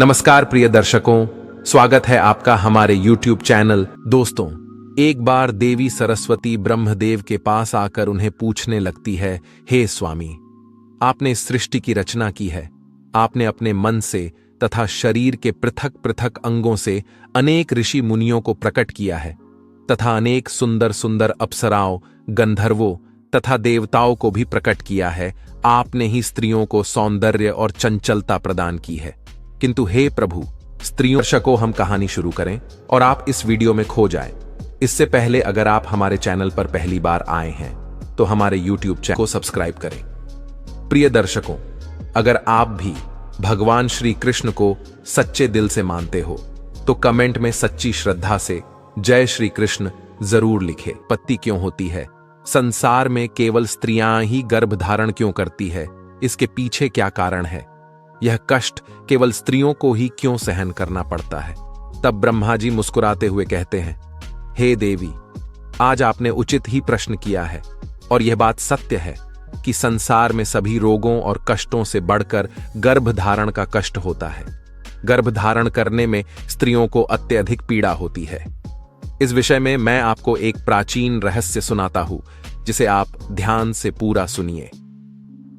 नमस्कार प्रिय दर्शकों, स्वागत है आपका हमारे YouTube चैनल। दोस्तों, एक बार देवी सरस्वती ब्रह्मदेव के पास आकर उन्हें पूछने लगती है, हे स्वामी, आपने इस सृष्टि की रचना की है। आपने अपने मन से तथा शरीर के पृथक पृथक अंगों से अनेक ऋषि मुनियों को प्रकट किया है तथा अनेक सुंदर सुंदर अप्सराओं, गंधर्वों तथा देवताओं को भी प्रकट किया है। आपने ही स्त्रियों को सौंदर्य और चंचलता प्रदान की है। किंतु हे प्रभु, स्त्रियों दर्शकों, हम कहानी शुरू करें और आप इस वीडियो में खो जाएं। इससे पहले अगर आप हमारे चैनल पर पहली बार आए हैं तो हमारे YouTube चैनल को सब्सक्राइब करें। प्रिय दर्शकों, अगर आप भी भगवान श्री कृष्ण को सच्चे दिल से मानते हो तो कमेंट में सच्ची श्रद्धा से जय श्री कृष्ण जरूर लिखें। उत्पत्ति क्यों होती है? संसार में केवल स्त्रियां ही गर्भ धारण क्यों करती है? इसके पीछे क्या कारण है? यह कष्ट केवल स्त्रियों को ही क्यों सहन करना पड़ता है? तब ब्रह्मा जी मुस्कुराते हुए कहते हैं, हे देवी, आज आपने उचित ही प्रश्न किया है और यह बात सत्य है कि संसार में सभी रोगों और कष्टों से बढ़कर गर्भ धारण का कष्ट होता है। गर्भ धारण करने में स्त्रियों को अत्यधिक पीड़ा होती है। इस विषय में मैं आपको एक प्राचीन रहस्य सुनाता हूं, जिसे आप ध्यान से पूरा सुनिए।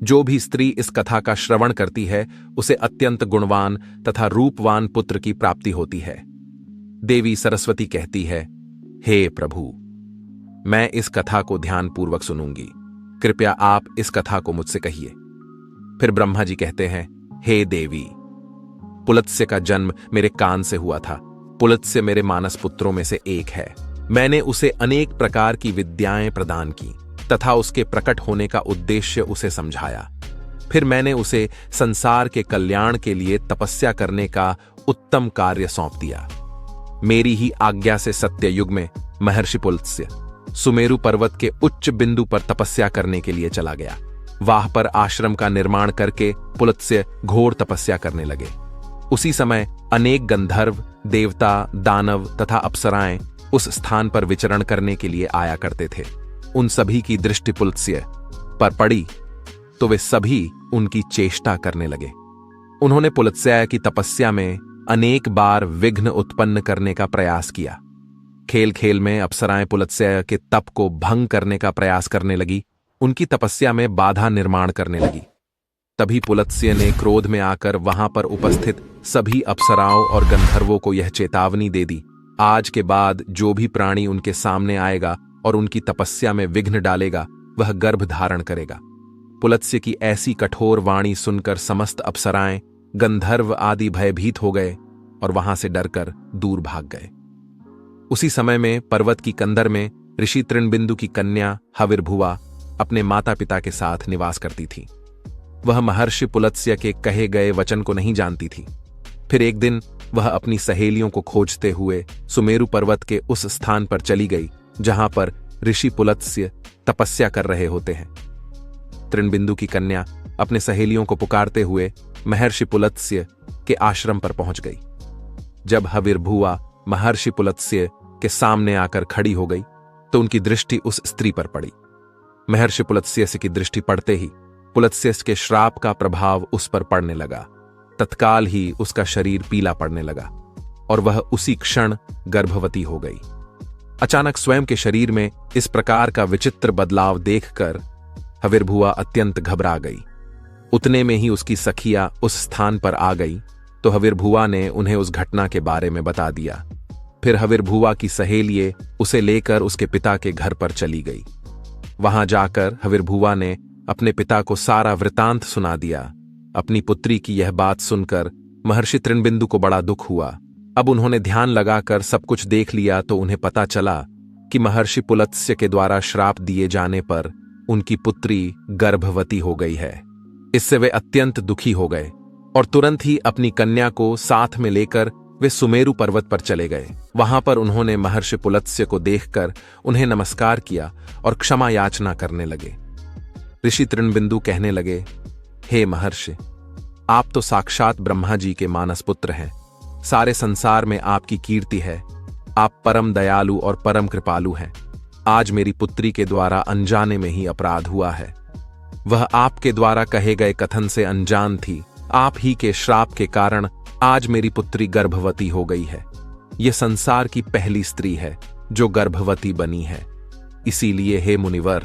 जो भी स्त्री इस कथा का श्रवण करती है उसे अत्यंत गुणवान तथा रूपवान पुत्र की प्राप्ति होती है। देवी सरस्वती कहती है, हे प्रभु, मैं इस कथा को ध्यानपूर्वक सुनूंगी। कृपया आप इस कथा को मुझसे कहिए। फिर ब्रह्मा जी कहते हैं, हे देवी, पुलत्स्य का जन्म मेरे कान से हुआ था। पुलत्स्य मेरे मानस पुत्रों में से एक है। मैंने उसे अनेक प्रकार की विद्याएं प्रदान की तथा उसके प्रकट होने का उद्देश्य उसे समझाया। फिर मैंने उसे संसार के कल्याण के लिए तपस्या करने का उत्तम कार्य सौंप दिया। मेरी ही आज्ञा से सत्ययुग में महर्षि पुलत्स्य सुमेरु पर्वत के उच्च बिंदु पर तपस्या करने के लिए चला गया। वहां पर आश्रम का निर्माण करके पुलत्स्य घोर तपस्या करने लगे। उसी समय अनेक गंधर्व, देवता, दानव तथा अप्सराएं उस स्थान पर विचरण करने के लिए आया करते थे। उन सभी की दृष्टि पुलत्स्य पर पड़ी तो वे सभी उनकी चेष्टा करने लगे। उन्होंने पुलत्स्य की तपस्या में अनेक बार विघ्न उत्पन्न करने का प्रयास किया। खेल खेल में अप्सराएं पुलत्स्य के तप को भंग करने का प्रयास करने लगी, उनकी तपस्या में बाधा निर्माण करने लगी। तभी पुलत्स्य ने क्रोध में आकर वहां पर उपस्थित सभी अप्सराओं और गंधर्वों को यह चेतावनी दे दी, आज के बाद जो भी प्राणी उनके सामने आएगा और उनकी तपस्या में विघ्न डालेगा वह गर्भ धारण करेगा। पुलत्स्य की ऐसी कठोर वाणी सुनकर समस्त अप्सराएं, गंधर्व आदि भयभीत हो गए और वहां से डरकर दूर भाग गए। उसी समय में पर्वत की कंदर में ऋषि तृणबिंदु की कन्या हविर्भुआ अपने माता पिता के साथ निवास करती थी। वह महर्षि पुलत्स्य के कहे गए वचन को नहीं जानती थी। फिर एक दिन वह अपनी सहेलियों को खोजते हुए सुमेरु पर्वत के उस स्थान पर चली गई जहां पर ऋषि पुलत्स्य तपस्या कर रहे होते हैं। तृणबिंदु की कन्या अपने सहेलियों को पुकारते हुए महर्षि पुलत्स्य के आश्रम पर पहुंच गई। जब हविर्भुआ महर्षि पुलत्स्य के सामने आकर खड़ी हो गई तो उनकी दृष्टि उस स्त्री पर पड़ी। महर्षि पुलत्स्य की दृष्टि पड़ते ही पुलत्स्य के श्राप का प्रभाव उस पर पड़ने लगा। तत्काल ही उसका शरीर पीला पड़ने लगा और वह उसी क्षण गर्भवती हो गई। अचानक स्वयं के शरीर में इस प्रकार का विचित्र बदलाव देखकर हविर्भुआ अत्यंत घबरा गई। उतने में ही उसकी सखिया उस स्थान पर आ गई तो हविर्भुआ ने उन्हें उस घटना के बारे में बता दिया। फिर हविर्भुआ की सहेलिये उसे लेकर उसके पिता के घर पर चली गई। वहां जाकर हविर्भुआ ने अपने पिता को सारा वृतांत सुना दिया। अपनी पुत्री की यह बात सुनकर महर्षि तृणबिंदु को बड़ा दुख हुआ। अब उन्होंने ध्यान लगाकर सब कुछ देख लिया तो उन्हें पता चला कि महर्षि पुलत्स्य के द्वारा श्राप दिए जाने पर उनकी पुत्री गर्भवती हो गई है। इससे वे अत्यंत दुखी हो गए और तुरंत ही अपनी कन्या को साथ में लेकर वे सुमेरु पर्वत पर चले गए। वहां पर उन्होंने महर्षि पुलत्स्य को देखकर उन्हें नमस्कार किया और क्षमा याचना करने लगे। ऋषि तृणबिंदु कहने लगे, हे महर्षि, आप तो साक्षात ब्रह्मा जी के मानस पुत्र हैं। सारे संसार में आपकी कीर्ति है। आप परम दयालु और परम कृपालु हैं। आज मेरी पुत्री के द्वारा अनजाने में ही अपराध हुआ है। वह आपके द्वारा कहे गए कथन से अनजान थी। आप ही के श्राप के कारण आज मेरी पुत्री गर्भवती हो गई है। यह संसार की पहली स्त्री है जो गर्भवती बनी है। इसीलिए हे मुनिवर,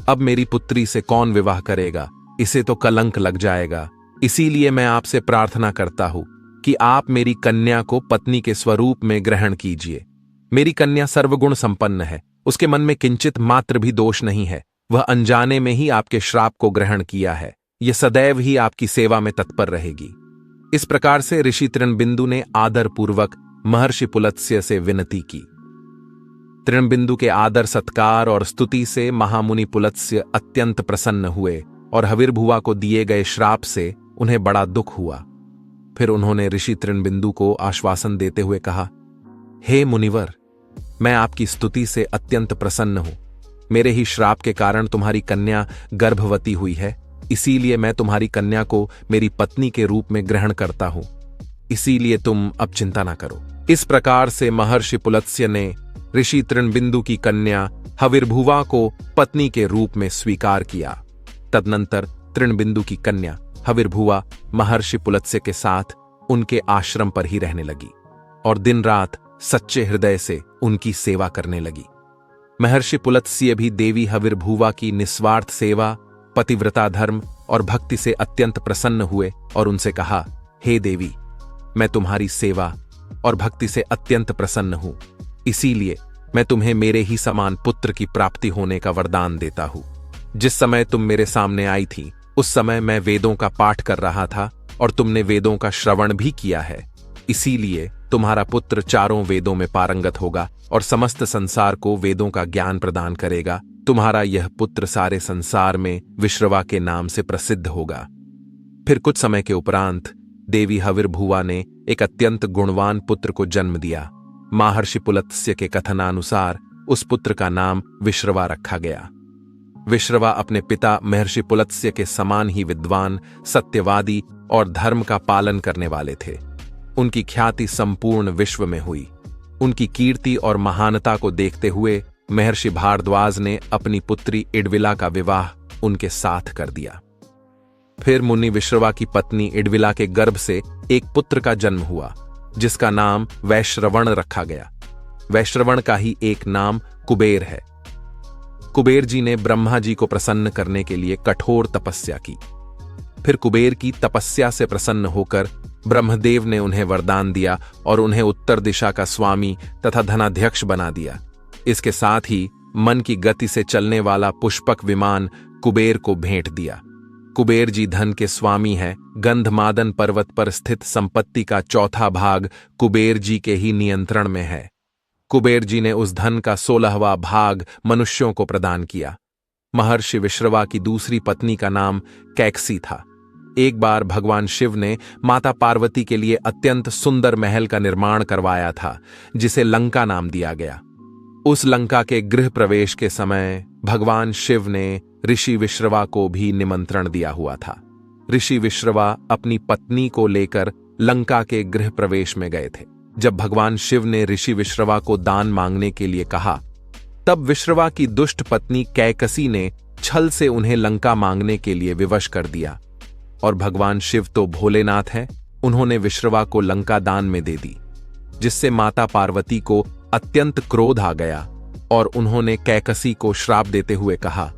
अब मेरी पुत्री से कौन विवाह करेगा? इसे तो कलंक लग जाएगा। इसीलिए मैं आपसे प्रार्थना करता हूं कि आप मेरी कन्या को पत्नी के स्वरूप में ग्रहण कीजिए। मेरी कन्या सर्वगुण संपन्न है, उसके मन में किंचित मात्र भी दोष नहीं है। वह अनजाने में ही आपके श्राप को ग्रहण किया है। यह सदैव ही आपकी सेवा में तत्पर रहेगी। इस प्रकार से ऋषि तृणबिंदु ने आदरपूर्वक महर्षि पुलत्स्य से विनती की। तृणबिंदु के आदर सत्कार और स्तुति से महामुनि पुलत्स्य अत्यंत प्रसन्न हुए और हविर्भुवा को दिए गए श्राप से उन्हें बड़ा दुख हुआ। फिर उन्होंने ऋषि तृणबिंदु को आश्वासन देते हुए कहा, हे मुनिवर, मैं आपकी स्तुति से अत्यंत प्रसन्न हूं। मेरे ही श्राप के कारण तुम्हारी कन्या गर्भवती हुई है, इसीलिए मैं तुम्हारी कन्या को मेरी पत्नी के रूप में ग्रहण करता हूं। इसीलिए तुम अब चिंता ना करो। इस प्रकार से महर्षि पुलत्स्य ने ऋषि तृणबिंदु की कन्या हविर्भुवा को पत्नी के रूप में स्वीकार किया। तदनंतर तृणबिंदु की कन्या हविर्भुवा महर्षि पुलत्स्य के साथ उनके आश्रम पर ही रहने लगी और दिन रात सच्चे हृदय से उनकी सेवा करने लगी। महर्षि पुलत्स्य भी देवी हविर्भुवा की निस्वार्थ सेवा, पतिव्रता धर्म और भक्ति से अत्यंत प्रसन्न हुए और उनसे कहा, हे देवी, मैं तुम्हारी सेवा और भक्ति से अत्यंत प्रसन्न हूं। इसीलिए मैं तुम्हें मेरे ही समान पुत्र की प्राप्ति होने का वरदान देता हूं। जिस समय तुम मेरे सामने आई थी उस समय मैं वेदों का पाठ कर रहा था और तुमने वेदों का श्रवण भी किया है। इसीलिए तुम्हारा पुत्र चारों वेदों में पारंगत होगा और समस्त संसार को वेदों का ज्ञान प्रदान करेगा। तुम्हारा यह पुत्र सारे संसार में विश्रवा के नाम से प्रसिद्ध होगा। फिर कुछ समय के उपरांत देवी हविर्भुवा ने एक अत्यंत गुणवान पुत्र को जन्म दिया। महर्षि पुलत्स्य के कथनानुसार उस पुत्र का नाम विश्रवा रखा गया। विश्रवा अपने पिता महर्षि पुलत्स्य के समान ही विद्वान, सत्यवादी और धर्म का पालन करने वाले थे। उनकी ख्याति संपूर्ण विश्व में हुई। उनकी कीर्ति और महानता को देखते हुए महर्षि भारद्वाज ने अपनी पुत्री इडविला का विवाह उनके साथ कर दिया। फिर मुनि विश्रवा की पत्नी इडविला के गर्भ से एक पुत्र का जन्म हुआ जिसका नाम वैश्रवण रखा गया। वैश्रवण का ही एक नाम कुबेर है। कुबेर जी ने ब्रह्मा जी को प्रसन्न करने के लिए कठोर तपस्या की। फिर कुबेर की तपस्या से प्रसन्न होकर ब्रह्मदेव ने उन्हें वरदान दिया और उन्हें उत्तर दिशा का स्वामी तथा धनाध्यक्ष बना दिया। इसके साथ ही मन की गति से चलने वाला पुष्पक विमान कुबेर को भेंट दिया। कुबेर जी धन के स्वामी हैं। गंधमादन पर्वत पर स्थित संपत्ति का चौथा भाग कुबेर जी के ही नियंत्रण में है। कुबेर जी ने उस धन का 16वां भाग मनुष्यों को प्रदान किया। महर्षि विश्रवा की दूसरी पत्नी का नाम कैकसी था। एक बार भगवान शिव ने माता पार्वती के लिए अत्यंत सुंदर महल का निर्माण करवाया था जिसे लंका नाम दिया गया। उस लंका के गृह प्रवेश के समय भगवान शिव ने ऋषि विश्रवा को भी निमंत्रण दिया हुआ था। ऋषि विश्रवा अपनी पत्नी को लेकर लंका के गृह प्रवेश में गए थे। जब भगवान शिव ने ऋषि विश्रवा को दान मांगने के लिए कहा, तब विश्रवा की दुष्ट पत्नी कैकसी ने छल से उन्हें लंका मांगने के लिए विवश कर दिया। और भगवान शिव तो भोलेनाथ हैं, उन्होंने विश्रवा को लंका दान में दे दी, जिससे माता पार्वती को अत्यंत क्रोध आ गया और उन्होंने कैकसी को श्राप देते हुए कहा,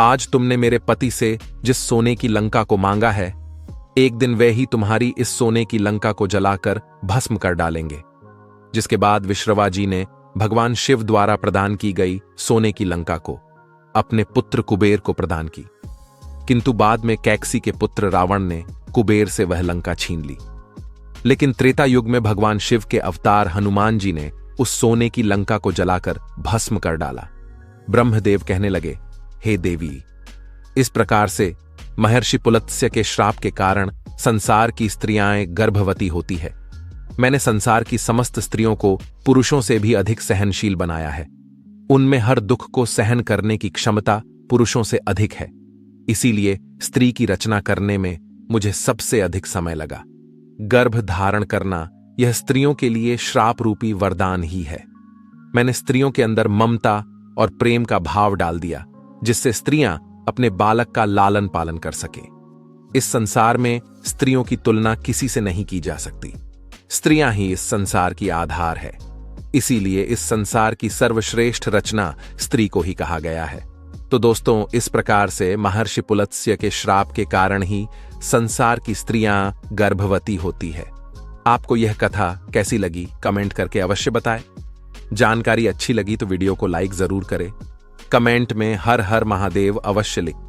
आज तुमने मेरे पति से जिस सोने की लंका को मांगा है, एक दिन वे ही तुम्हारी इस सोने की लंका को जलाकर भस्म कर डालेंगे। जिसके बाद विश्रवा जी ने भगवान शिव द्वारा प्रदान की गई सोने की लंका को अपने पुत्र कुबेर को प्रदान की, किंतु बाद में कैकसी के पुत्र रावण ने कुबेर से वह लंका छीन ली। लेकिन त्रेता युग में भगवान शिव के अवतार हनुमान जी ने उस सोने की लंका को जलाकर भस्म कर डाला। ब्रह्मदेव कहने लगे, हे देवी, इस प्रकार से महर्षि पुलत्स्य के श्राप के कारण संसार की स्त्रियां गर्भवती होती है। मैंने संसार की समस्त स्त्रियों को पुरुषों से भी अधिक सहनशील बनाया है। उनमें हर दुख को सहन करने की क्षमता पुरुषों से अधिक है। इसीलिए स्त्री की रचना करने में मुझे सबसे अधिक समय लगा। गर्भ धारण करना यह स्त्रियों के लिए श्राप रूपी वरदान ही है। मैंने स्त्रियों के अंदर ममता और प्रेम का भाव डाल दिया, जिससे स्त्रियां अपने बालक का लालन पालन कर सके। इस संसार में स्त्रियों की तुलना किसी से नहीं की जा सकती। स्त्रियां ही इस संसार की आधार है। इसीलिए इस संसार की सर्वश्रेष्ठ रचना स्त्री को ही कहा गया है। तो दोस्तों, इस प्रकार से महर्षि पुलत्स्य के श्राप के कारण ही संसार की स्त्रियां गर्भवती होती है। आपको यह कथा कैसी लगी कमेंट करके अवश्य बताएं। जानकारी अच्छी लगी तो वीडियो को लाइक जरूर करें। कमेंट में हर हर महादेव अवश्य लिखें।